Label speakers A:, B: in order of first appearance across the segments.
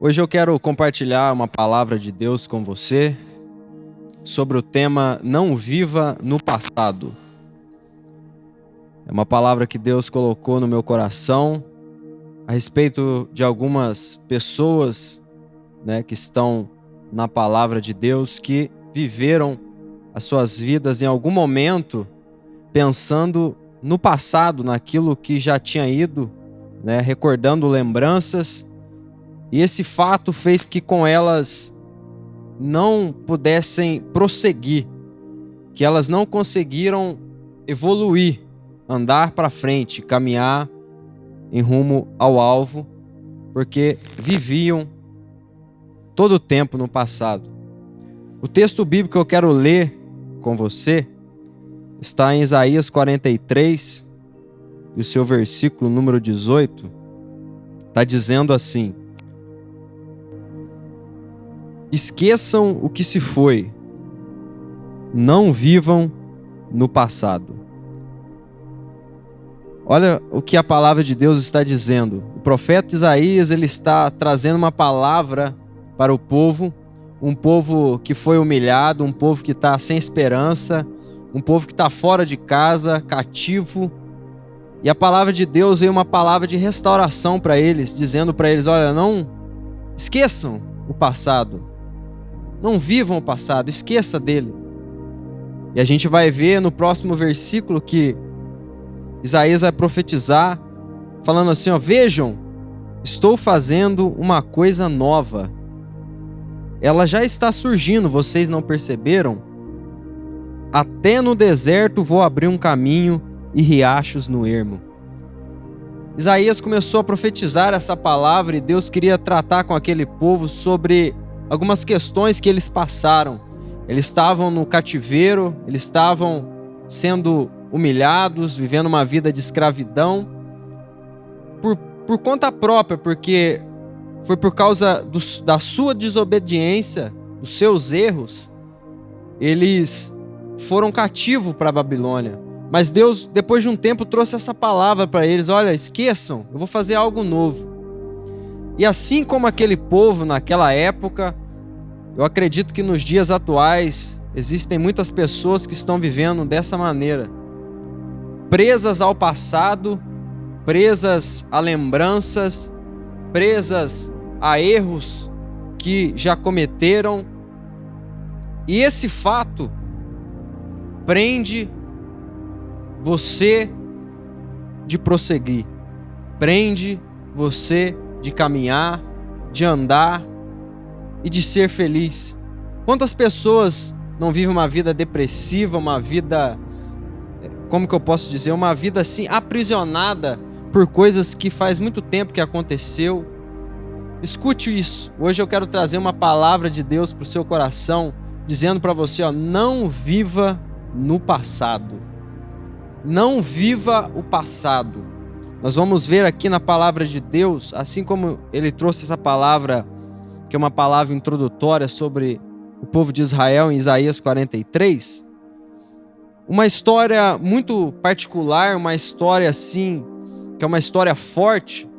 A: Hoje eu quero compartilhar uma palavra de Deus com você sobre o tema Não Viva no Passado. É uma palavra que Deus colocou no meu coração a respeito de algumas pessoas, que estão na palavra de Deus, que viveram as suas vidas em algum momento pensando no passado, naquilo que já tinha ido, recordando lembranças. E esse fato fez que com elas não pudessem prosseguir, que elas não conseguiram evoluir, andar para frente, caminhar em rumo ao alvo, porque viviam todo o tempo no passado. O texto bíblico que eu quero ler com você está em Isaías 43, e o seu versículo número 18 está dizendo assim: esqueçam o que se foi, não vivam no passado. Olha o que a palavra de Deus está dizendo. O profeta Isaías, ele está trazendo uma palavra para o povo, um povo que foi humilhado, um povo que está sem esperança, um povo que está fora de casa, cativo. E a palavra de Deus veio uma palavra de restauração para eles, dizendo para eles: olha, não esqueçam o passado. Não vivam o passado, esqueça dele. E a gente vai ver no próximo versículo que Isaías vai profetizar, falando assim: vejam, estou fazendo uma coisa nova. Ela já está surgindo, vocês não perceberam? Até no deserto vou abrir um caminho e riachos no ermo. Isaías começou a profetizar essa palavra e Deus queria tratar com aquele povo sobre algumas questões que eles passaram. Eles estavam no cativeiro, eles estavam sendo humilhados, vivendo uma vida de escravidão por conta própria, porque foi por causa da sua desobediência, dos seus erros, eles foram cativos para a Babilônia. Mas Deus, depois de um tempo, trouxe essa palavra para eles: olha, esqueçam, eu vou fazer algo novo. E assim como aquele povo naquela época, eu acredito que nos dias atuais existem muitas pessoas que estão vivendo dessa maneira, presas ao passado, presas a lembranças, presas a erros que já cometeram. E esse fato prende você de prosseguir, prende você de caminhar, de andar e de ser feliz. Quantas pessoas não vivem uma vida depressiva, uma vida, como que eu posso dizer, uma vida assim aprisionada por coisas que faz muito tempo que aconteceu? Escute isso. Hoje eu quero trazer uma palavra de Deus para o seu coração, dizendo para você: não viva no passado. Não viva o passado. Nós vamos ver aqui na palavra de Deus, assim como ele trouxe essa palavra, que é uma palavra introdutória sobre o povo de Israel em Isaías 43, uma história muito particular, uma história assim, que é uma história forte,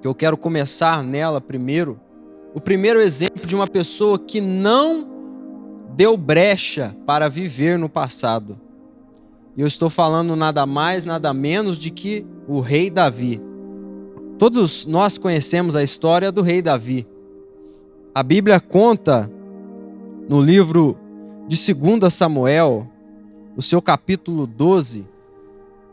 A: que eu quero começar nela primeiro. O primeiro exemplo de uma pessoa que não deu brecha para viver no passado. E eu estou falando nada mais, nada menos de que o rei Davi. Todos nós conhecemos a história do rei Davi. A Bíblia conta no livro de 2 Samuel, o seu capítulo 12,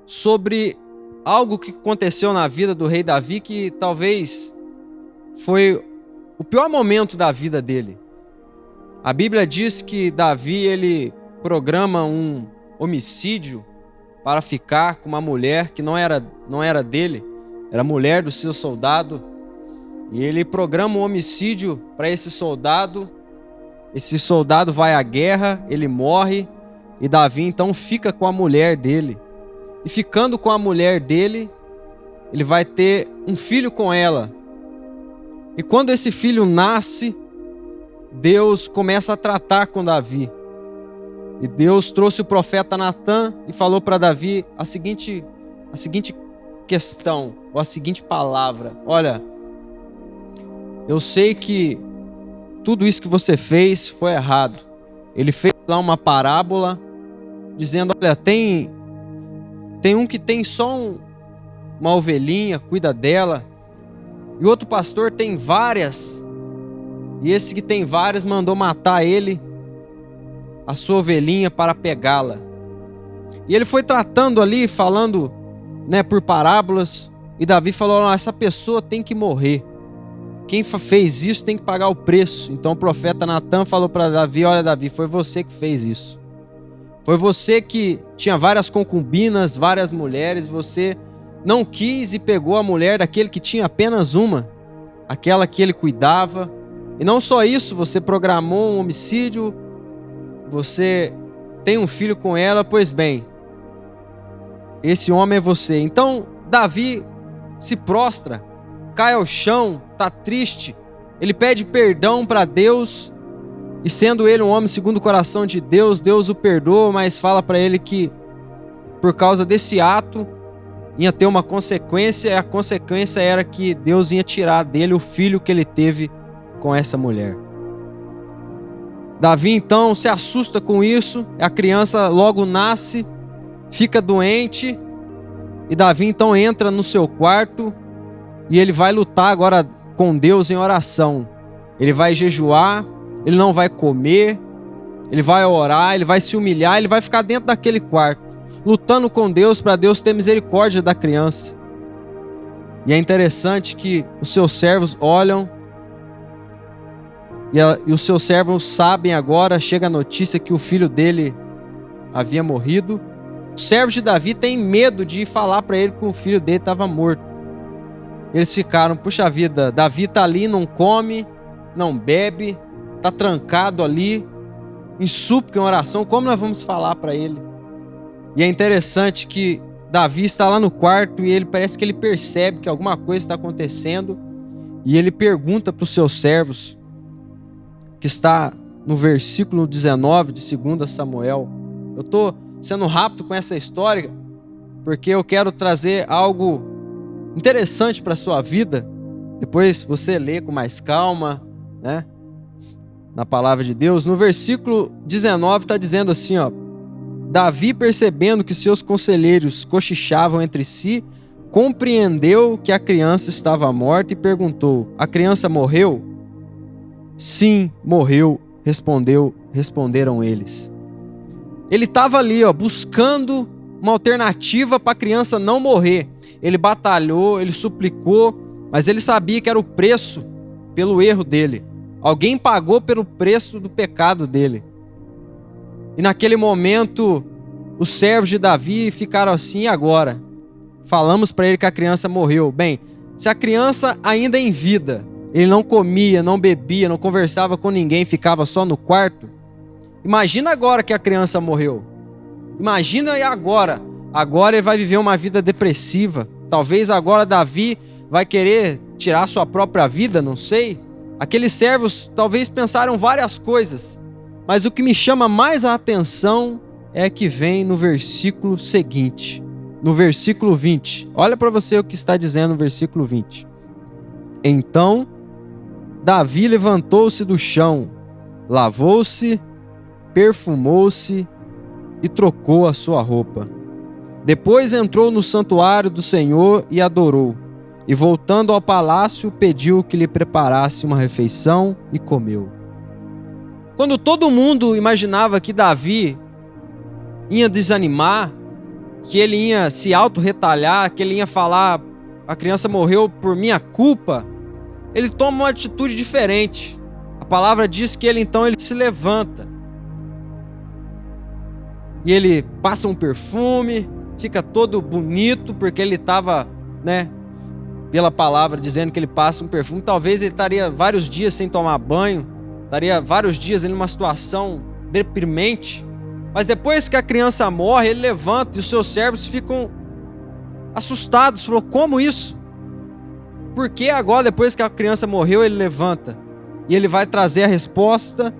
A: sobre algo que aconteceu na vida do rei Davi, que talvez foi o pior momento da vida dele. A Bíblia diz que Davi, ele programa um homicídio para ficar com uma mulher que não era dele, era mulher do seu soldado. E ele programa um homicídio para esse soldado. Esse soldado vai à guerra, ele morre, e Davi então fica com a mulher dele. E ficando com a mulher dele, ele vai ter um filho com ela. E quando esse filho nasce, Deus começa a tratar com Davi. E Deus trouxe o profeta Natã e falou para Davi a seguinte questão, ou a seguinte palavra: olha, eu sei que tudo isso que você fez foi errado. Ele fez lá uma parábola dizendo, olha, tem um que tem só uma ovelhinha, cuida dela, e outro pastor tem várias, e esse que tem várias mandou matar ele, a sua ovelhinha, para pegá-la. E ele foi tratando ali, falando, né, por parábolas, e Davi falou, essa pessoa tem que morrer. Quem fez isso tem que pagar o preço. Então o profeta Natan falou para Davi, olha Davi, foi você que fez isso. Foi você que tinha várias concubinas, várias mulheres, você não quis e pegou a mulher daquele que tinha apenas uma, aquela que ele cuidava. E não só isso, você programou um homicídio, você tem um filho com ela, pois bem, esse homem é você. Então Davi se prostra, cai ao chão, está triste, ele pede perdão para Deus, e sendo ele um homem segundo o coração de Deus, Deus o perdoa, mas fala para ele que por causa desse ato ia ter uma consequência, e a consequência era que Deus ia tirar dele o filho que ele teve com essa mulher. Davi então se assusta com isso, a criança logo nasce, fica doente, e Davi então entra no seu quarto e ele vai lutar agora com Deus em oração. Ele vai jejuar, ele não vai comer, ele vai orar, ele vai se humilhar, ele vai ficar dentro daquele quarto, lutando com Deus para Deus ter misericórdia da criança. E é interessante que os seus servos olham e os seus servos sabem agora, chega a notícia que o filho dele havia morrido. Os servos de Davi têm medo de falar para ele que o filho dele estava morto. Eles ficaram, puxa vida, Davi está ali, não come, não bebe, está trancado ali, em súplica, em oração, como nós vamos falar para ele? E é interessante que Davi está lá no quarto e ele parece que ele percebe que alguma coisa está acontecendo, e ele pergunta para os seus servos, que está no versículo 19 de 2 Samuel. Eu estou sendo rápido com essa história, porque eu quero trazer algo interessante para a sua vida. Depois você lê com mais calma, né, na palavra de Deus. No versículo 19 está dizendo assim, ó: Davi, percebendo que seus conselheiros cochichavam entre si, compreendeu que a criança estava morta e perguntou: a criança morreu? Sim, morreu, responderam eles. Ele estava ali, ó, buscando uma alternativa para a criança não morrer. Ele batalhou, ele suplicou, mas ele sabia que era o preço pelo erro dele. Alguém pagou pelo preço do pecado dele. E naquele momento, os servos de Davi ficaram assim: e agora? Falamos para ele que a criança morreu. Bem, se a criança ainda em vida, ele não comia, não bebia, não conversava com ninguém, ficava só no quarto, imagina agora que a criança morreu. Imagina e agora. Agora ele vai viver uma vida depressiva. Talvez agora Davi vai querer tirar sua própria vida, não sei. Aqueles servos talvez pensaram várias coisas, mas o que me chama mais a atenção é que vem no versículo seguinte, no versículo 20. Olha para você o que está dizendo no versículo 20. Então Davi levantou-se do chão, lavou-se, perfumou-se e trocou a sua roupa. Depois entrou no santuário do Senhor e adorou. E voltando ao palácio, pediu que lhe preparasse uma refeição e comeu. Quando todo mundo imaginava que Davi ia desanimar, que ele ia se auto-retalhar, que ele ia falar: a criança morreu por minha culpa, ele toma uma atitude diferente. A palavra diz que ele se levanta. E ele passa um perfume, fica todo bonito, porque ele estava, pela palavra dizendo que ele passa um perfume. Talvez ele estaria vários dias sem tomar banho, estaria vários dias em uma situação deprimente. Mas depois que a criança morre, ele levanta e os seus servos ficam assustados. Falou: como isso? Por que agora, depois que a criança morreu, ele levanta? E ele vai trazer a resposta.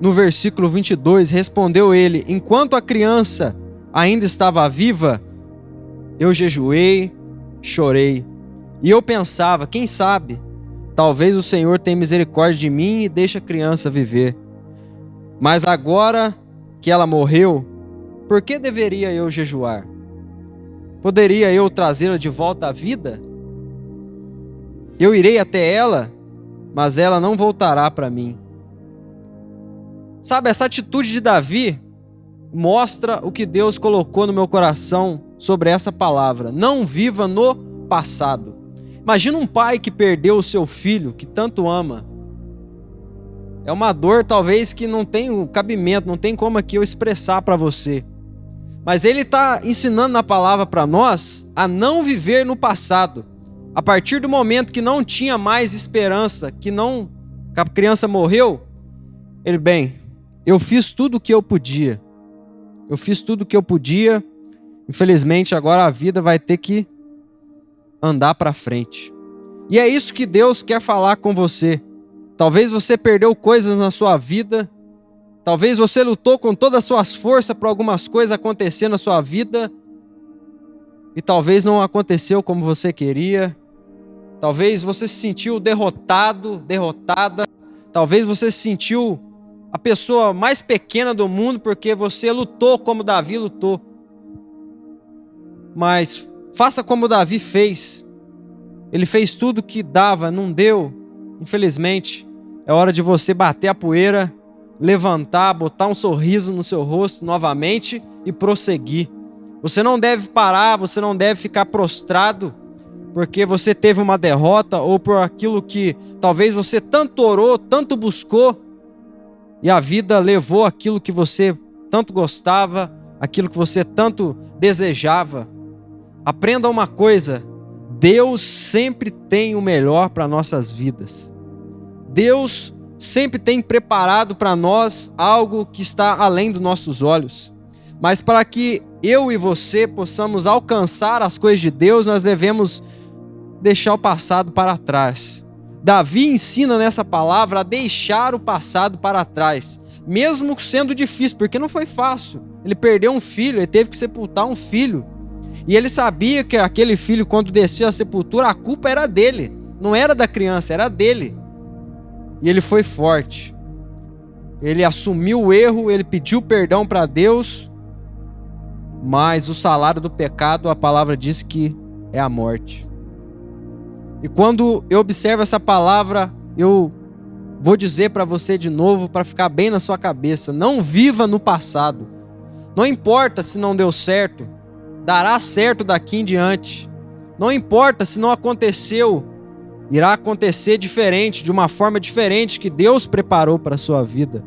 A: No versículo 22, respondeu ele: enquanto a criança ainda estava viva, eu jejuei, chorei. E eu pensava: quem sabe, talvez o Senhor tenha misericórdia de mim e deixe a criança viver. Mas agora que ela morreu, por que deveria eu jejuar? Poderia eu trazê-la de volta à vida? Eu irei até ela, mas ela não voltará para mim. Sabe, essa atitude de Davi mostra o que Deus colocou no meu coração sobre essa palavra. Não viva no passado. Imagina um pai que perdeu o seu filho, que tanto ama. É uma dor talvez que não tem o cabimento, não tem como aqui eu expressar para você. Mas ele está ensinando na palavra para nós a não viver no passado. A partir do momento que não tinha mais esperança, que a criança morreu, eu fiz tudo o que eu podia. Eu fiz tudo o que eu podia. Infelizmente, agora a vida vai ter que andar para frente. E é isso que Deus quer falar com você. Talvez você perdeu coisas na sua vida. Talvez você lutou com todas as suas forças para algumas coisas acontecer na sua vida. E talvez não aconteceu como você queria. Talvez você se sentiu derrotado, derrotada. Talvez você se sentiu a pessoa mais pequena do mundo porque você lutou como Davi lutou. Mas faça como Davi fez. Ele fez tudo o que dava, não deu. Infelizmente, é hora de você bater a poeira, levantar, botar um sorriso no seu rosto novamente e prosseguir. Você não deve parar, você não deve ficar prostrado porque você teve uma derrota ou por aquilo que talvez você tanto orou, tanto buscou e a vida levou aquilo que você tanto gostava, aquilo que você tanto desejava. Aprenda uma coisa: Deus sempre tem o melhor para nossas vidas. Deus sempre tem preparado para nós algo que está além dos nossos olhos. Mas para que eu e você possamos alcançar as coisas de Deus, nós devemos deixar o passado para trás. Davi ensina nessa palavra a deixar o passado para trás, mesmo sendo difícil, porque não foi fácil. Ele perdeu um filho, ele teve que sepultar um filho. E ele sabia que aquele filho, quando desceu à sepultura, a culpa era dele. Não era da criança, era dele. E ele foi forte. Ele assumiu o erro, ele pediu perdão para Deus. Mas o salário do pecado, a palavra diz que é a morte. E quando eu observo essa palavra, eu vou dizer para você de novo, para ficar bem na sua cabeça: não viva no passado. Não importa se não deu certo, dará certo daqui em diante. Não importa se não aconteceu, irá acontecer diferente, de uma forma diferente que Deus preparou para a sua vida.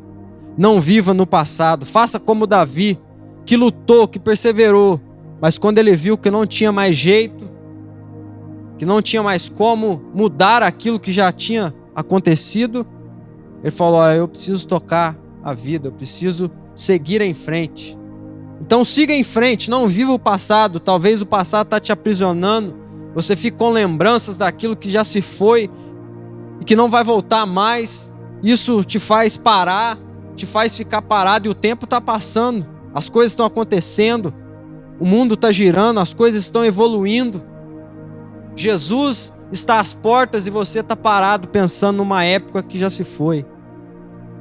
A: Não viva no passado, faça como Davi, que lutou, que perseverou, mas quando ele viu que não tinha mais jeito, que não tinha mais como mudar aquilo que já tinha acontecido, ele falou: eu preciso tocar a vida, eu preciso seguir em frente. Então siga em frente, não viva o passado. Talvez o passado está te aprisionando, você fica com lembranças daquilo que já se foi e que não vai voltar mais. Isso te faz parar, te faz ficar parado, e o tempo está passando, as coisas estão acontecendo, o mundo está girando, as coisas estão evoluindo. Jesus está às portas e você está parado pensando numa época que já se foi,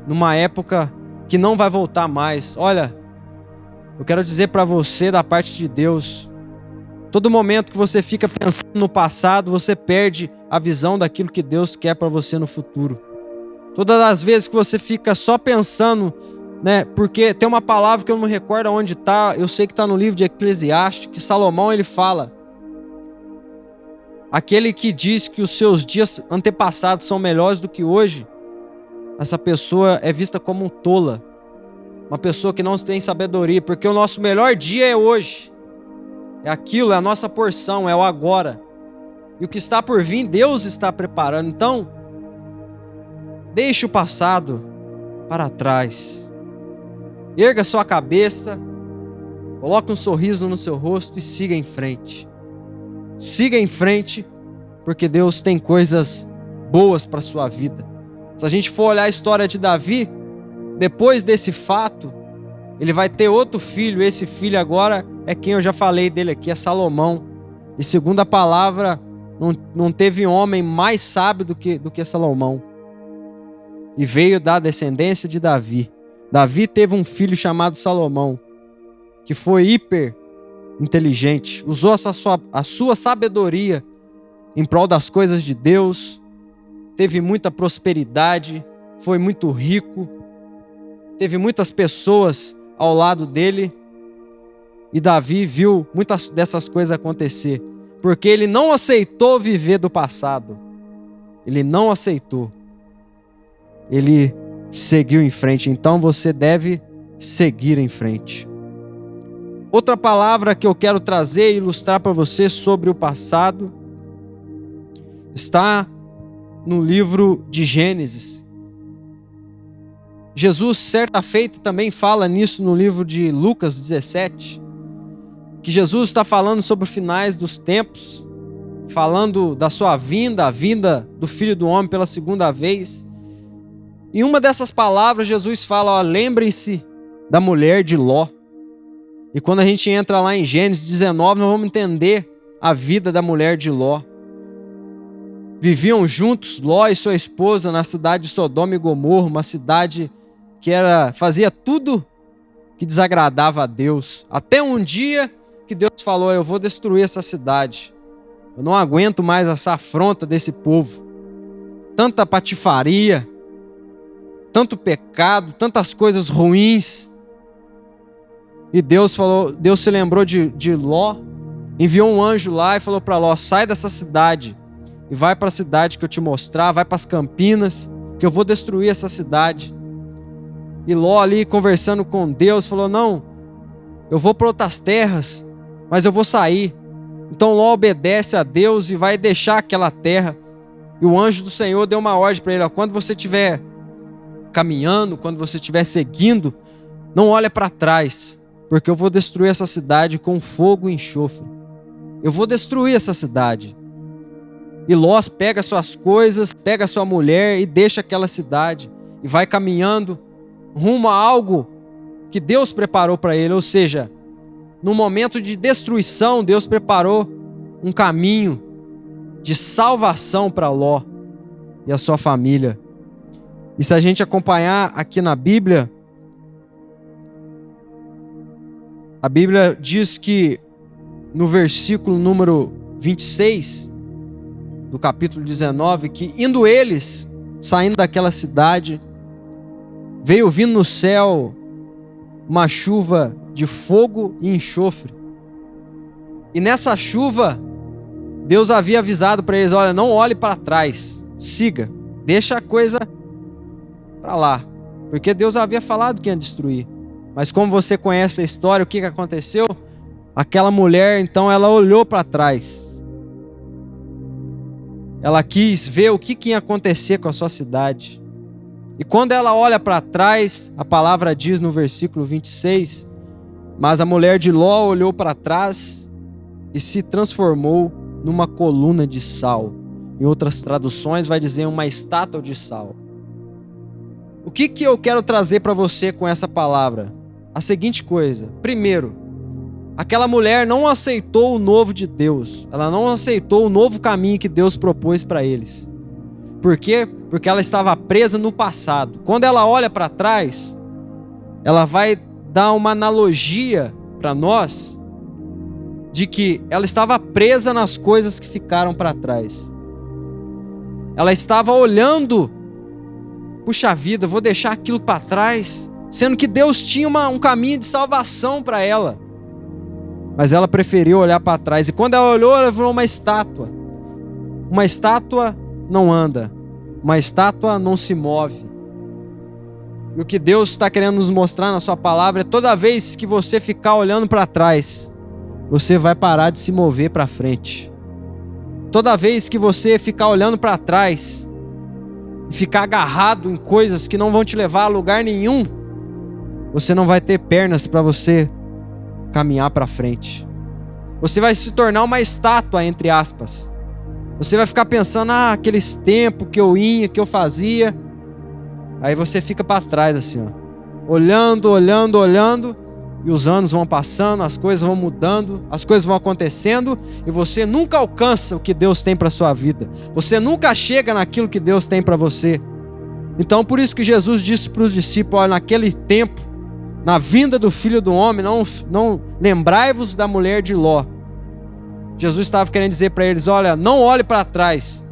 A: numa época que não vai voltar mais. Olha, eu quero dizer para você da parte de Deus: todo momento que você fica pensando no passado, você perde a visão daquilo que Deus quer para você no futuro. Todas as vezes que você fica só pensando, porque tem uma palavra que eu não me recordo onde está, eu sei que está no livro de Eclesiastes, que Salomão ele fala: aquele que diz que os seus dias antepassados são melhores do que hoje, essa pessoa é vista como um tola, uma pessoa que não tem sabedoria, porque o nosso melhor dia é hoje, é aquilo, é a nossa porção, é o agora, e o que está por vir, Deus está preparando. Então, deixe o passado para trás, erga sua cabeça, coloque um sorriso no seu rosto e siga em frente. Siga em frente, porque Deus tem coisas boas para a sua vida. Se a gente for olhar a história de Davi, depois desse fato, ele vai ter outro filho. Esse filho agora é quem eu já falei dele aqui, é Salomão. E segundo a palavra, não teve homem mais sábio do que Salomão. E veio da descendência de Davi. Davi teve um filho chamado Salomão, que foi hiper inteligente, usou a sua sabedoria em prol das coisas de Deus, teve muita prosperidade, foi muito rico, teve muitas pessoas ao lado dele, e Davi viu muitas dessas coisas acontecer, porque ele não aceitou viver do passado, ele não aceitou, ele seguiu em frente. Então você deve seguir em frente. Outra palavra que eu quero trazer e ilustrar para você sobre o passado está no livro de Gênesis. Jesus, certa feita, também fala nisso no livro de Lucas 17, que Jesus está falando sobre os finais dos tempos, falando da sua vinda, a vinda do Filho do Homem pela segunda vez. E uma dessas palavras, Jesus fala, lembrem-se da mulher de Ló. E quando a gente entra lá em Gênesis 19, nós vamos entender a vida da mulher de Ló. Viviam juntos, Ló e sua esposa, na cidade de Sodoma e Gomorra, uma cidade que fazia tudo que desagradava a Deus. Até um dia que Deus falou, eu vou destruir essa cidade. Eu não aguento mais essa afronta desse povo. Tanta patifaria, tanto pecado, tantas coisas ruins. E Deus se lembrou de Ló, enviou um anjo lá e falou para Ló, sai dessa cidade e vai para a cidade que eu te mostrar, vai para as campinas, que eu vou destruir essa cidade. E Ló ali conversando com Deus, falou, não, eu vou para outras terras, mas eu vou sair. Então Ló obedece a Deus e vai deixar aquela terra. E o anjo do Senhor deu uma ordem para ele, quando você estiver caminhando, quando você estiver seguindo, não olha para trás, porque eu vou destruir essa cidade com fogo e enxofre. Eu vou destruir essa cidade. E Ló pega suas coisas, pega sua mulher e deixa aquela cidade. E vai caminhando rumo a algo que Deus preparou para ele. Ou seja, no momento de destruição, Deus preparou um caminho de salvação para Ló e a sua família. E se a gente acompanhar aqui na Bíblia, a Bíblia diz que no versículo número 26 do capítulo 19, que indo eles, saindo daquela cidade, veio vindo no céu uma chuva de fogo e enxofre. E nessa chuva, Deus havia avisado para eles, olha, não olhe para trás, siga, deixa a coisa para lá, porque Deus havia falado que ia destruir. Mas como você conhece a história, o que aconteceu? Aquela mulher, então, ela olhou para trás. Ela quis ver o que ia acontecer com a sua cidade. E quando ela olha para trás, a palavra diz no versículo 26, mas a mulher de Ló olhou para trás e se transformou numa coluna de sal. Em outras traduções vai dizer uma estátua de sal. O que eu quero trazer para você com essa palavra? A seguinte coisa. Primeiro, aquela mulher não aceitou o novo de Deus. Ela não aceitou o novo caminho que Deus propôs para eles. Por quê? Porque ela estava presa no passado. Quando ela olha para trás, ela vai dar uma analogia para nós de que ela estava presa nas coisas que ficaram para trás. Ela estava olhando, puxa vida, vou deixar aquilo para trás, sendo que Deus tinha um caminho de salvação para ela. Mas ela preferiu olhar para trás. E quando ela olhou, ela virou uma estátua. Uma estátua não anda. Uma estátua não se move. E o que Deus está querendo nos mostrar na sua palavra é toda vez que você ficar olhando para trás, você vai parar de se mover para frente. Toda vez que você ficar olhando para trás e ficar agarrado em coisas que não vão te levar a lugar nenhum, você não vai ter pernas para você caminhar para frente. Você vai se tornar uma estátua, entre aspas. Você vai ficar pensando, aqueles tempos que eu ia, que eu fazia. Aí você fica para trás assim, olhando. e os anos vão passando, as coisas vão mudando, as coisas vão acontecendo e você nunca alcança o que Deus tem para sua vida. Você nunca chega naquilo que Deus tem para você. Então, por isso que Jesus disse para os discípulos: olha, naquele tempo, na vinda do Filho do Homem, não lembrai-vos da mulher de Ló. Jesus estava querendo dizer para eles: olha, não olhe para trás,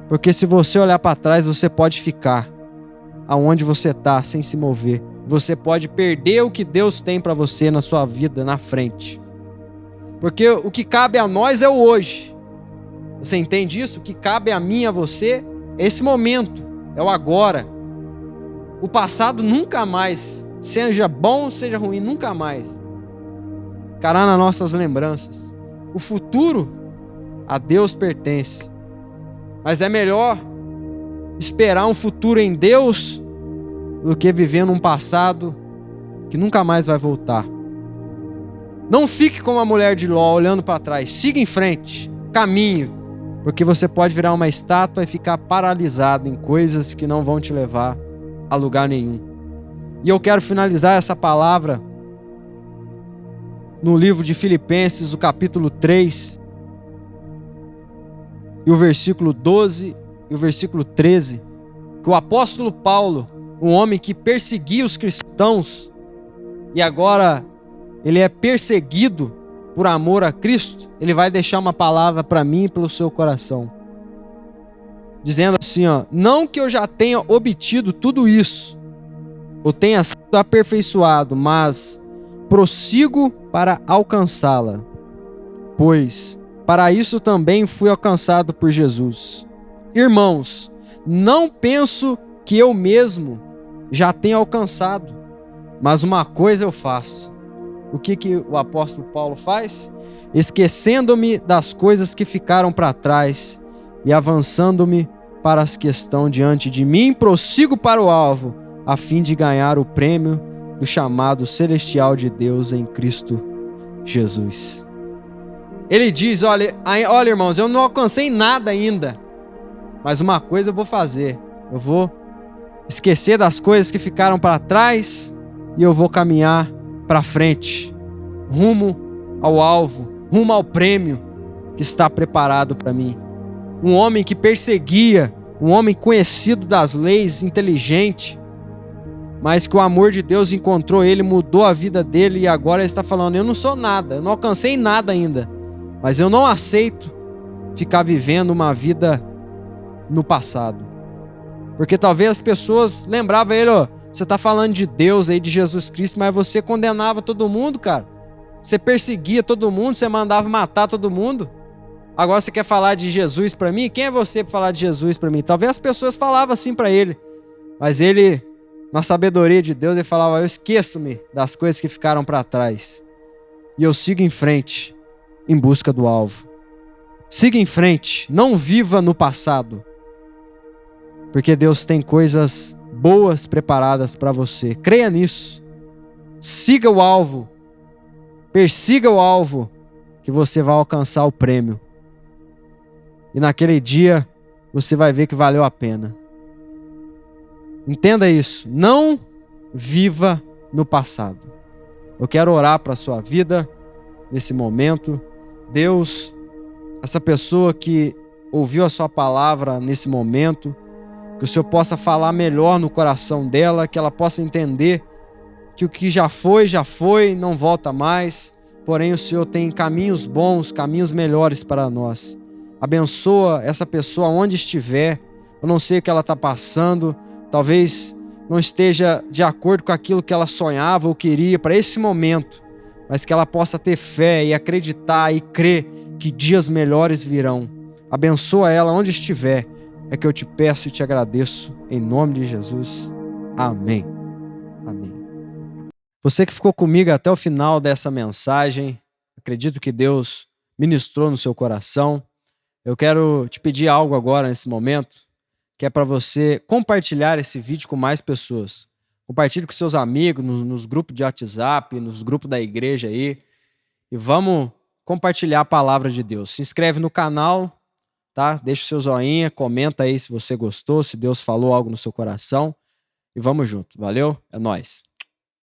A: porque se você olhar para trás, você pode ficar aonde você está, sem se mover. Você pode perder o que Deus tem para você na sua vida, na frente. Porque o que cabe a nós é o hoje. Você entende isso? O que cabe a mim e a você é esse momento, é o agora. O passado nunca mais, seja bom, seja ruim, nunca mais ficará nas nossas lembranças. O futuro a Deus pertence. Mas é melhor esperar um futuro em Deus do que viver num passado que nunca mais vai voltar. Não fique como a mulher de Ló, olhando para trás. Siga em frente, caminhe, porque você pode virar uma estátua e ficar paralisado em coisas que não vão te levar a lugar nenhum. E eu quero finalizar essa palavra no livro de Filipenses, o capítulo 3, e o versículo 12 e o versículo 13, que o apóstolo Paulo, um homem que perseguia os cristãos e agora ele é perseguido por amor a Cristo, ele vai deixar uma palavra para mim e pelo seu coração, dizendo assim, ó: não que eu já tenha obtido tudo isso, ou tenha sido aperfeiçoado, mas prossigo para alcançá-la, pois para isso também fui alcançado por Jesus. Irmãos, não penso que eu mesmo já tenha alcançado, mas uma coisa eu faço. O que o apóstolo Paulo faz? Esquecendo-me das coisas que ficaram para trás e avançando-me para as que estão diante de mim, prossigo para o alvo, a fim de ganhar o prêmio do chamado celestial de Deus em Cristo Jesus. Ele diz: olha, irmãos, eu não alcancei nada ainda, mas uma coisa eu vou fazer. Eu vou esquecer das coisas que ficaram para trás e eu vou caminhar para frente, rumo ao alvo, rumo ao prêmio que está preparado para mim. Um homem que perseguia, um homem conhecido das leis, inteligente, mas que o amor de Deus encontrou ele, mudou a vida dele e agora ele está falando: eu não sou nada, eu não alcancei nada ainda, mas eu não aceito ficar vivendo uma vida no passado. Porque talvez as pessoas lembravam ele: ó, você está falando de Deus aí, de Jesus Cristo, mas você condenava todo mundo, cara. Você perseguia todo mundo, você mandava matar todo mundo. Agora você quer falar de Jesus para mim? Quem é você para falar de Jesus para mim? Talvez as pessoas falavam assim para ele, mas ele, na sabedoria de Deus, ele falava: eu esqueço-me das coisas que ficaram para trás e eu sigo em frente em busca do alvo. Siga em frente, não viva no passado, porque Deus tem coisas boas preparadas para você. Creia nisso. Siga o alvo, persiga o alvo, que você vai alcançar o prêmio. E naquele dia você vai ver que valeu a pena. Entenda isso. Não viva no passado. Eu quero orar para a sua vida nesse momento. Deus, essa pessoa que ouviu a sua palavra nesse momento, que o Senhor possa falar melhor no coração dela, que ela possa entender que o que já foi, não volta mais, porém o Senhor tem caminhos bons, caminhos melhores para nós. Abençoa essa pessoa onde estiver. Eu não sei o que ela está passando, talvez não esteja de acordo com aquilo que ela sonhava ou queria para esse momento, mas que ela possa ter fé e acreditar e crer que dias melhores virão. Abençoa ela onde estiver. É que eu te peço e te agradeço, em nome de Jesus. Amém. Amém. Você que ficou comigo até o final dessa mensagem, acredito que Deus ministrou no seu coração. Eu quero te pedir algo agora, nesse momento, que é para você compartilhar esse vídeo com mais pessoas. Compartilhe com seus amigos, nos grupos de WhatsApp, nos grupos da igreja aí. E vamos compartilhar a palavra de Deus. Se inscreve no canal, tá? Deixa o seu joinha, comenta aí se você gostou, se Deus falou algo no seu coração. E vamos junto. Valeu? É nóis.